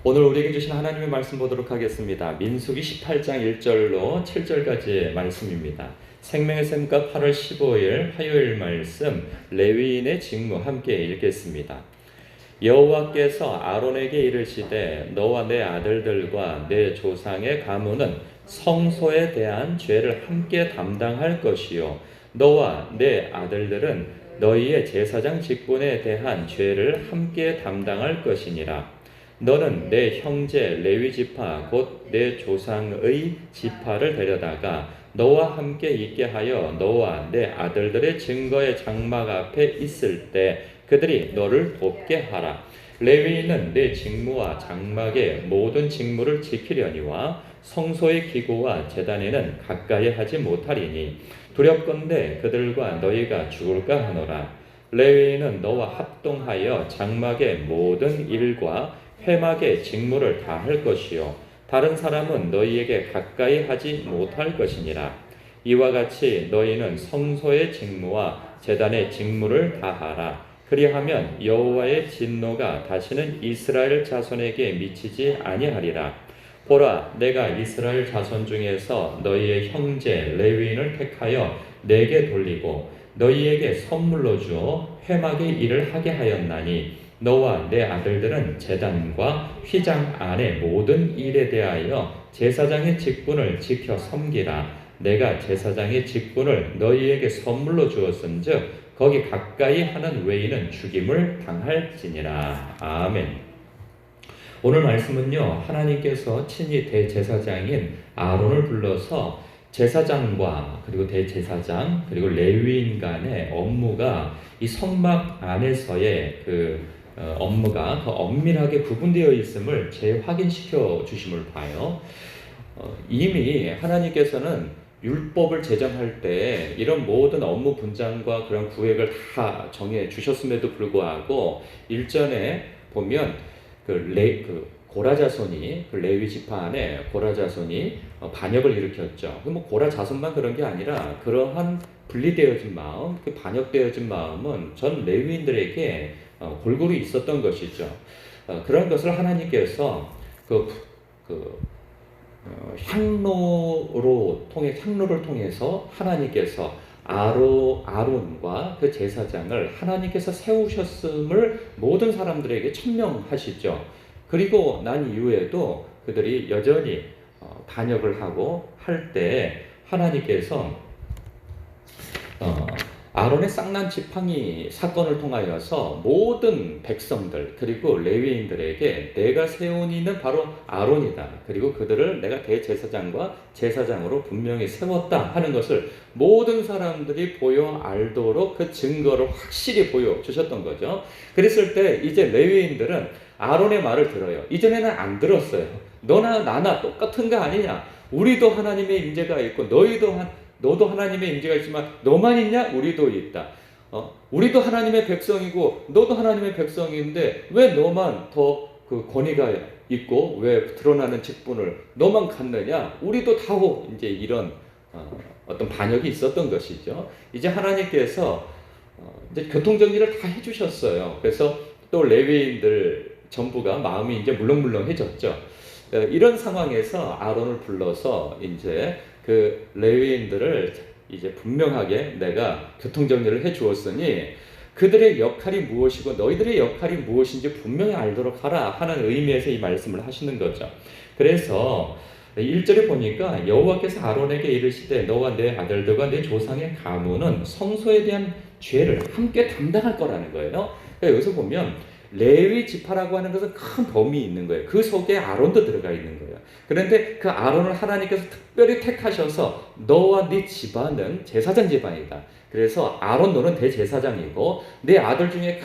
오늘 우리에게 주신 하나님의 말씀 보도록 하겠습니다. 민수기 18장 1절로 7절까지의 말씀입니다. 생명의 샘과 8월 15일 화요일 말씀 레위인의 직무 함께 읽겠습니다. 여호와께서 아론에게 이르시되 너와 내 아들들과 내 조상의 가문은 성소에 대한 죄를 함께 담당할 것이요 너와 내 아들들은 너희의 제사장 직분에 대한 죄를 함께 담당할 것이니라. 너는 내 형제 레위 지파 곧 내 조상의 지파를 데려다가 너와 함께 있게 하여 너와 내 아들들의 증거의 장막 앞에 있을 때 그들이 너를 돕게 하라. 레위인은 내 직무와 장막의 모든 직무를 지키려니와 성소의 기구와 제단에는 가까이 하지 못하리니 두렵건대 그들과 너희가 죽을까 하노라. 레위인은 너와 합동하여 장막의 모든 일과 회막의 직무를 다할 것이요 다른 사람은 너희에게 가까이 하지 못할 것이니라. 이와 같이 너희는 성소의 직무와 제단의 직무를 다하라. 그리하면 여호와의 진노가 다시는 이스라엘 자손에게 미치지 아니하리라. 보라, 내가 이스라엘 자손 중에서 너희의 형제 레위인을 택하여 내게 돌리고 너희에게 선물로 주어 회막의 일을 하게 하였나니 너와 내 아들들은 제단과 휘장 안의 모든 일에 대하여 제사장의 직분을 지켜 섬기라. 내가 제사장의 직분을 너희에게 선물로 주었은즉 거기 가까이 하는 외인은 죽임을 당할지니라. 아멘. 오늘 말씀은요, 하나님께서 친히 대제사장인 아론을 불러서 제사장과 그리고 대제사장 그리고 레위인 간의 업무가 이 성막 안에서의 업무가 더 엄밀하게 구분되어 있음을 재확인시켜 주심을 봐요. 이미 하나님께서는 율법을 제정할 때 이런 모든 업무 분장과 그런 구획을 다 정해 주셨음에도 불구하고 일전에 보면 고라 자손이 레위 지파 안에 고라 자손이 반역을 일으켰죠. 고라 자손만 그런 게 아니라 그러한 분리되어진 마음, 반역되어진 마음은 전 레위인들에게 골고루 있었던 것이죠. 그런 것을 하나님께서 향로를 통해서 하나님께서 아론과 그 제사장을 하나님께서 세우셨음을 모든 사람들에게 천명하시죠. 그리고 난 이후에도 그들이 여전히 반역을 하고 할 때 하나님께서 아론의 쌍난 지팡이 사건을 통하여서 모든 백성들 그리고 레위인들에게 내가 세운 이는 바로 아론이다. 그리고 그들을 내가 대제사장과 제사장으로 분명히 세웠다 하는 것을 모든 사람들이 보여 알도록 그 증거를 확실히 보여주셨던 거죠. 그랬을 때 이제 레위인들은 아론의 말을 들어요. 이전에는 안 들었어요. 너나 나나 똑같은 거 아니냐. 우리도 하나님의 임재가 있고 너도 하나님의 임재가 있지만 너만 있냐? 우리도 있다. 우리도 하나님의 백성이고 너도 하나님의 백성인데 왜 너만 더 그 권위가 있고 왜 드러나는 직분을 너만 갖느냐? 우리도 다고 이제 이런 어떤 반역이 있었던 것이죠. 이제 하나님께서 이제 교통정리를 다 해주셨어요. 그래서 또 레위인들 전부가 마음이 이제 물렁물렁해졌죠. 이런 상황에서 아론을 불러서 이제 그 레위인들을 이제 분명하게 내가 교통정리를 해 주었으니 그들의 역할이 무엇이고 너희들의 역할이 무엇인지 분명히 알도록 하라 하는 의미에서 이 말씀을 하시는 거죠. 그래서 1절에 보니까 여호와께서 아론에게 이르시되 너와 내 아들들과 내 조상의 가문은 성소에 대한 죄를 함께 담당할 거라는 거예요. 그러니까 여기서 보면 레위 지파라고 하는 것은 큰 범위 있는 거예요. 그 속에 아론도 들어가 있는 거예요. 그런데 그 아론을 하나님께서 특별히 택하셔서 너와 네 집안은 제사장 집안이다. 그래서 아론 너는 대제사장이고 내 아들 중에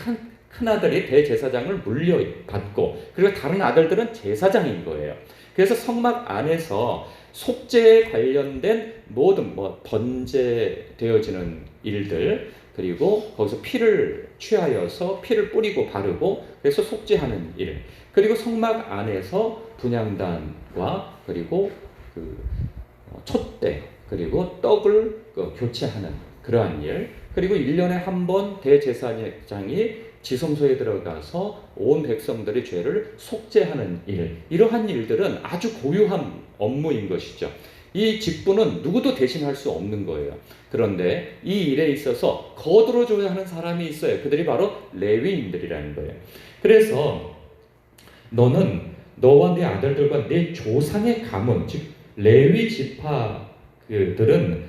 큰 아들이 대제사장을 물려받고 그리고 다른 아들들은 제사장인 거예요. 그래서 성막 안에서 속죄에 관련된 모든 번제되어지는 일들 그리고 거기서 피를 취하여서 피를 뿌리고 바르고 그래서 속죄하는 일 그리고 성막 안에서 분향단과 그리고 촛대 그리고 떡을 교체하는 그러한 일 그리고 1년에 한 번 대제사장이 지성소에 들어가서 온 백성들의 죄를 속죄하는 일, 이러한 일들은 아주 고유한 업무인 것이죠. 이 직분은 누구도 대신할 수 없는 거예요. 그런데 이 일에 있어서 거들어줘야 하는 사람이 있어요. 그들이 바로 레위인들이라는 거예요. 그래서 너는 너와 네 아들들과 네 조상의 가문, 즉 레위 지파들은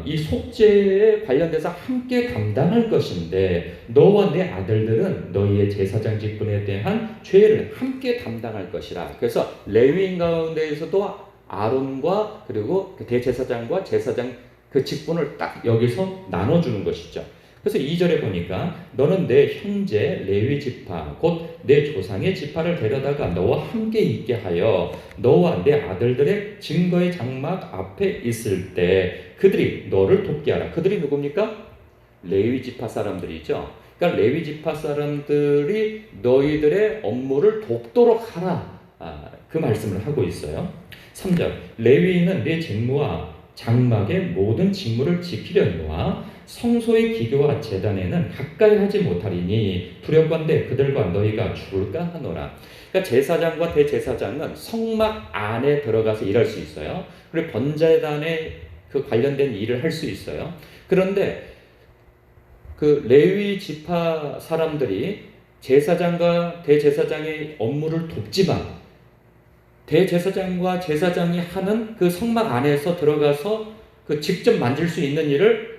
이 속죄에 관련돼서 함께 감당할 것인데, 너와 네 아들들은 너희의 제사장 직분에 대한 죄를 함께 담당할 것이라. 그래서 레위인 가운데에서도 아론과 그리고 대제사장과 제사장 그 직분을 딱 여기서 나눠주는 것이죠. 그래서 2절에 보니까 너는 내 형제 레위 지파 곧 내 조상의 지파를 데려다가 너와 함께 있게 하여 너와 내 아들들의 증거의 장막 앞에 있을 때 그들이 너를 돕게 하라. 그들이 누굽니까? 레위 지파 사람들이죠. 그러니까 레위 지파 사람들이 너희들의 업무를 돕도록 하라. 그 말씀을 하고 있어요. 3절 레위인은 내 직무와 장막의 모든 직무를 지키려니와 성소의 기교와 제단에는 가까이 하지 못하리니 두렵건대 그들과 너희가 죽을까 하노라. 그러니까 제사장과 대제사장은 성막 안에 들어가서 일할 수 있어요. 그리고 번제단에 그 관련된 일을 할 수 있어요. 그런데 그 레위 지파 사람들이 제사장과 대제사장의 업무를 돕지만 대제사장과 제사장이 하는 그 성막 안에서 들어가서 그 직접 만질 수 있는 일을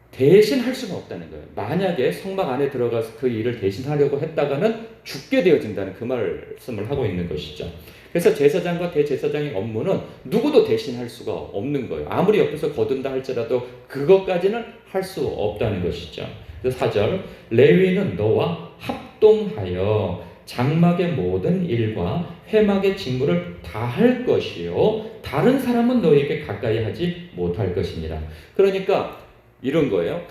대신 할 수는 없다는 거예요. 만약에 성막 안에 들어가서 그 일을 대신하려고 했다가는 죽게 되어진다는 그 말씀을 하고 있는 것이죠. 그래서 제사장과 대제사장의 업무는 누구도 대신할 수가 없는 거예요. 아무리 옆에서 거둔다 할지라도 그것까지는 할 수 없다는 것이죠. 그래서 4절 레위는 너와 합동하여 장막의 모든 일과 회막의 직무를 다 할 것이요 다른 사람은 너에게 가까이 하지 못할 것이니라. 그러니까 이런 거예요.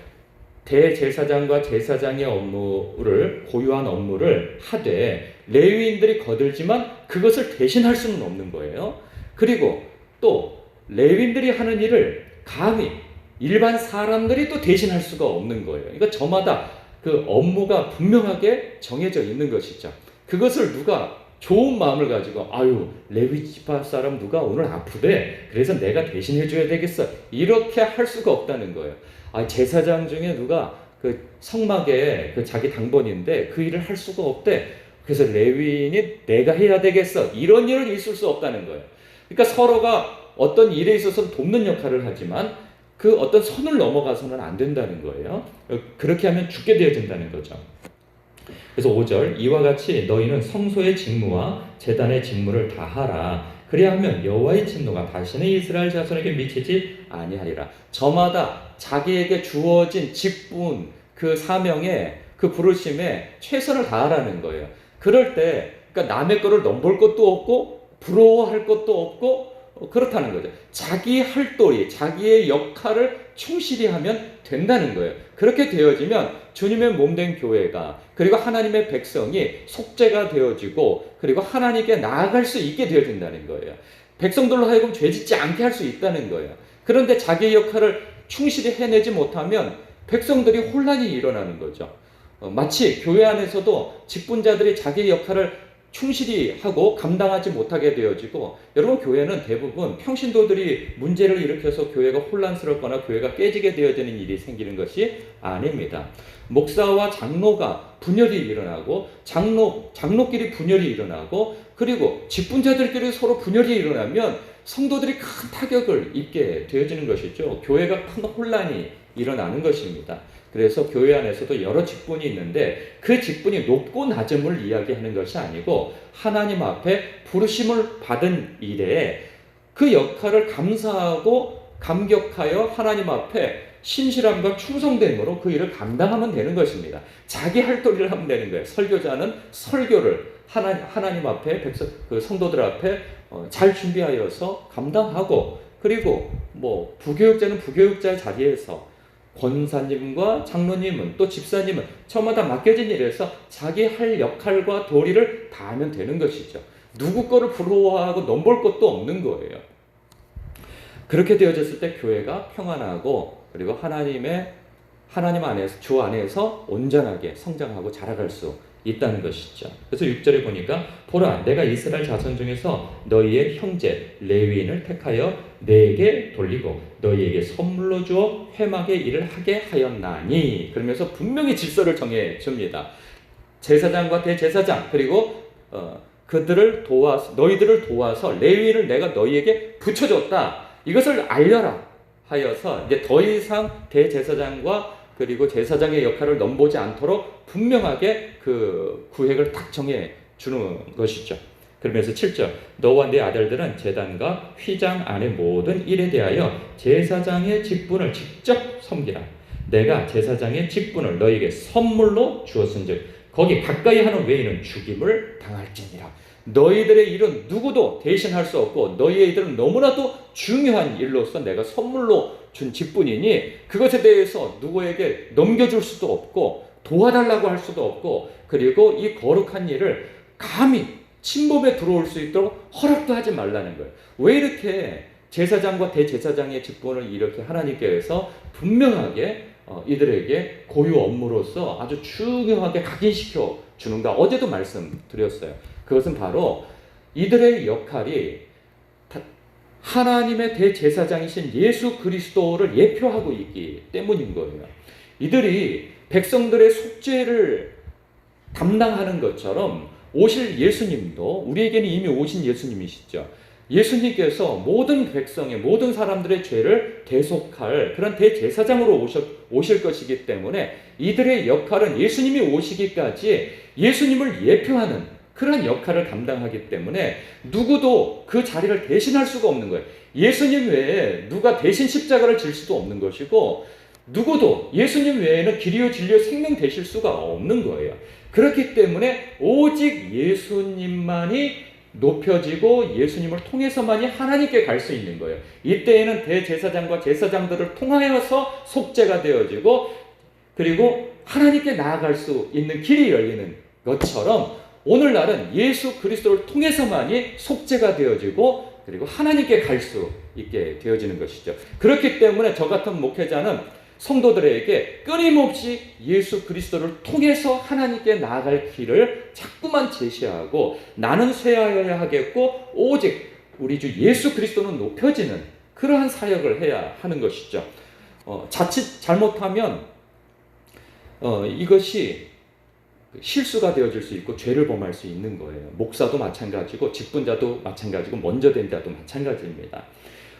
대제사장과 제사장의 업무를 고유한 업무를 하되 레위인들이 거들지만 그것을 대신할 수는 없는 거예요. 그리고 또 레위인들이 하는 일을 감히 일반 사람들이 또 대신할 수가 없는 거예요. 그러니까 저마다 그 업무가 분명하게 정해져 있는 것이죠. 그것을 누가 좋은 마음을 가지고 아유 레위 지파 사람 누가 오늘 아프대 그래서 내가 대신해 줘야 되겠어 이렇게 할 수가 없다는 거예요. 제사장 중에 누가 그 성막에 그 자기 당번인데 그 일을 할 수가 없대. 그래서 레위인이 내가 해야 되겠어. 이런 일은 있을 수 없다는 거예요. 그러니까 서로가 어떤 일에 있어서 돕는 역할을 하지만 그 어떤 선을 넘어가서는 안 된다는 거예요. 그렇게 하면 죽게 되어진다는 거죠. 그래서 5절 이와 같이 너희는 성소의 직무와 제단의 직무를 다 하라. 그리하면 여호와의 진노가 다시는 이스라엘 자손에게 미치지 아니하리라. 저마다 자기에게 주어진 직분, 그 사명에, 그 부르심에 최선을 다하라는 거예요. 그럴 때 그러니까 남의 거를 넘볼 것도 없고 부러워할 것도 없고 그렇다는 거죠. 자기 할 도리, 자기의 역할을 충실히 하면 된다는 거예요. 그렇게 되어지면 주님의 몸된 교회가 그리고 하나님의 백성이 속죄가 되어지고 그리고 하나님께 나아갈 수 있게 되어진다는 거예요. 백성들로 하여금 죄짓지 않게 할 수 있다는 거예요. 그런데 자기의 역할을 충실히 해내지 못하면 백성들이 혼란이 일어나는 거죠. 마치 교회 안에서도 직분자들이 자기의 역할을 충실히 하고 감당하지 못하게 되어지고 여러분 교회는 대부분 평신도들이 문제를 일으켜서 교회가 혼란스럽거나 교회가 깨지게 되어지는 일이 생기는 것이 아닙니다. 목사와 장로가 분열이 일어나고 장로끼리 분열이 일어나고 그리고 직분자들끼리 서로 분열이 일어나면 성도들이 큰 타격을 입게 되어지는 것이죠. 교회가 큰 혼란이 일어나는 것입니다. 그래서 교회 안에서도 여러 직분이 있는데 그 직분이 높고 낮음을 이야기하는 것이 아니고 하나님 앞에 부르심을 받은 일에 그 역할을 감사하고 감격하여 하나님 앞에 신실함과 충성됨으로 그 일을 감당하면 되는 것입니다. 자기 할 도리를 하면 되는 거예요. 설교자는 설교를 하나님 앞에 그 성도들 앞에 잘 준비하여서 감당하고 그리고 뭐 부교육자는 부교육자의 자리에서 권사님과 장로님은 또 집사님은 저마다 맡겨진 일에서 자기 할 역할과 도리를 다하면 되는 것이죠. 누구 거를 부러워하고 넘볼 것도 없는 거예요. 그렇게 되어졌을 때 교회가 평안하고 그리고 하나님의 하나님 안에서, 주 안에서 온전하게 성장하고 자라갈 수 있다는 것이죠. 그래서 6절에 보니까 보라 내가 이스라엘 자손 중에서 너희의 형제 레위인을 택하여 내게 돌리고 너희에게 선물로 주어 회막의 일을 하게 하였나니, 그러면서 분명히 질서를 정해 줍니다. 제사장과 대제사장 그리고 그들을 도와서, 너희들을 도와서 레위인을 내가 너희에게 붙여줬다, 이것을 알려라 하여서 이제 더 이상 대제사장과 그리고 제사장의 역할을 넘보지 않도록 분명하게 그 구획을 딱 정해 주는 것이죠. 그러면서 7절 너와 네 아들들은 제단과 휘장 안의 모든 일에 대하여 제사장의 직분을 직접 섬기라. 내가 제사장의 직분을 너희에게 선물로 주었은즉 거기 가까이 하는 외에는 죽임을 당할지니라. 너희들의 일은 누구도 대신할 수 없고 너희의 일은 너무나도 중요한 일로서 내가 선물로 준 직분이니 그것에 대해서 누구에게 넘겨줄 수도 없고 도와달라고 할 수도 없고, 그리고 이 거룩한 일을 감히 침범에 들어올 수 있도록 허락도 하지 말라는 거예요. 왜 이렇게 제사장과 대제사장의 직분을 이렇게 하나님께서 분명하게 이들에게 고유 업무로서 아주 중요하게 각인시켜 주는가? 어제도 말씀드렸어요. 그것은 바로 이들의 역할이 하나님의 대제사장이신 예수 그리스도를 예표하고 있기 때문인 거예요. 이들이 백성들의 속죄를 담당하는 것처럼 오실 예수님도 우리에게는 이미 오신 예수님이시죠. 예수님께서 모든 백성의 모든 사람들의 죄를 대속할 그런 대제사장으로 오실 것이기 때문에 이들의 역할은 예수님이 오시기까지 예수님을 예표하는 그런 역할을 담당하기 때문에 누구도 그 자리를 대신할 수가 없는 거예요. 예수님 외에 누가 대신 십자가를 질 수도 없는 것이고 누구도 예수님 외에는 길이요 진리요 생명 되실 수가 없는 거예요. 그렇기 때문에 오직 예수님만이 높여지고 예수님을 통해서만이 하나님께 갈 수 있는 거예요. 이때에는 대제사장과 제사장들을 통하여서 속죄가 되어지고 그리고 하나님께 나아갈 수 있는 길이 열리는 것처럼 오늘날은 예수 그리스도를 통해서만이 속죄가 되어지고 그리고 하나님께 갈 수 있게 되어지는 것이죠. 그렇기 때문에 저 같은 목회자는 성도들에게 끊임없이 예수 그리스도를 통해서 하나님께 나아갈 길을 자꾸만 제시하고 나는 쇠하여야 하겠고 오직 우리 주 예수 그리스도는 높여지는 그러한 사역을 해야 하는 것이죠. 자칫 잘못하면 이것이 실수가 되어질 수 있고 죄를 범할 수 있는 거예요. 목사도 마찬가지고 직분자도 마찬가지고 먼저 된 자도 마찬가지입니다.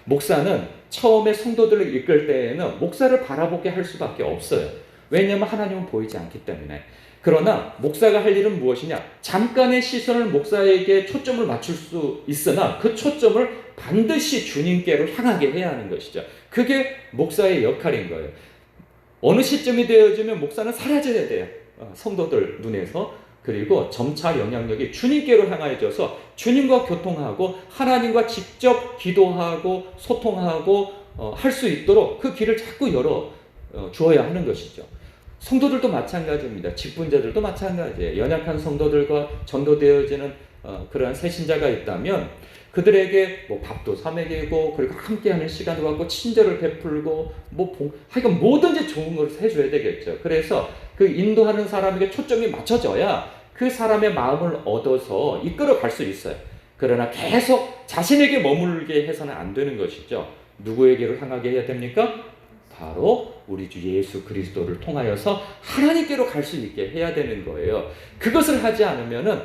목사는 처음에 성도들을 이끌 때에는 목사를 바라보게 할 수밖에 없어요. 왜냐하면 하나님은 보이지 않기 때문에. 그러나 목사가 할 일은 무엇이냐? 잠깐의 시선을 목사에게 초점을 맞출 수 있으나 그 초점을 반드시 주님께로 향하게 해야 하는 것이죠. 그게 목사의 역할인 거예요. 어느 시점이 되어지면 목사는 사라져야 돼요. 성도들 눈에서. 그리고 점차 영향력이 주님께로 향하여져서 주님과 교통하고 하나님과 직접 기도하고 소통하고 할 수 있도록 그 길을 자꾸 열어 주어야 하는 것이죠. 성도들도 마찬가지입니다. 직분자들도 마찬가지예요. 연약한 성도들과 전도되어지는 그러한 새신자가 있다면 그들에게 뭐 밥도 사 먹이고 그리고 함께하는 시간을 갖고 친절을 베풀고 하여간 뭐든지 좋은 것을 해줘야 되겠죠. 그래서 그 인도하는 사람에게 초점이 맞춰져야 그 사람의 마음을 얻어서 이끌어 갈 수 있어요. 그러나 계속 자신에게 머물게 해서는 안 되는 것이죠. 누구에게로 향하게 해야 됩니까? 바로 우리 주 예수 그리스도를 통하여서 하나님께로 갈 수 있게 해야 되는 거예요. 그것을 하지 않으면은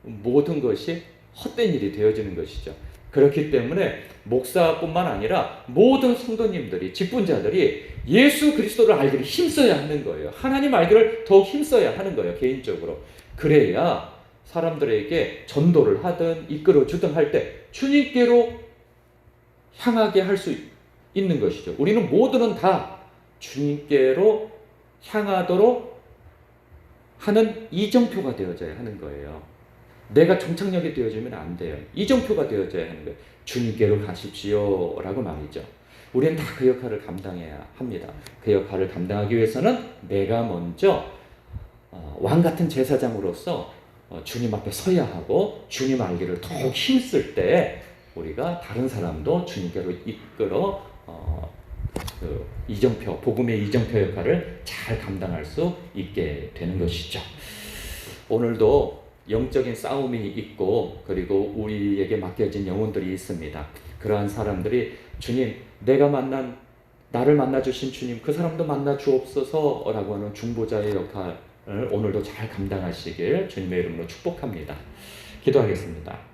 모든 것이 헛된 일이 되어지는 것이죠. 그렇기 때문에 목사뿐만 아니라 모든 성도님들이, 직분자들이 예수 그리스도를 알기를 힘써야 하는 거예요. 하나님 알기를 더욱 힘써야 하는 거예요. 개인적으로. 그래야 사람들에게 전도를 하든 이끌어 주든 할 때 주님께로 향하게 할 수 있는 것이죠. 우리는 모두는 다 주님께로 향하도록 하는 이정표가 되어져야 하는 거예요. 내가 종착역이 되어지면 안 돼요. 이정표가 되어져야 하는 거예요. 주님께로 가십시오 라고 말이죠. 우리는 다 그 역할을 감당해야 합니다. 그 역할을 감당하기 위해서는 내가 먼저 왕같은 제사장으로서 주님 앞에 서야 하고 주님 알기를 더욱 힘쓸 때 우리가 다른 사람도 주님께로 이끌어 그 이정표, 복음의 이정표 역할을 잘 감당할 수 있게 되는 것이죠. 오늘도 영적인 싸움이 있고 그리고 우리에게 맡겨진 영혼들이 있습니다. 그러한 사람들이 주님, 나를 만나주신 주님, 그 사람도 만나 주옵소서 라고 하는 중보자의 역할을 오늘도 잘 감당하시길 주님의 이름으로 축복합니다. 기도하겠습니다.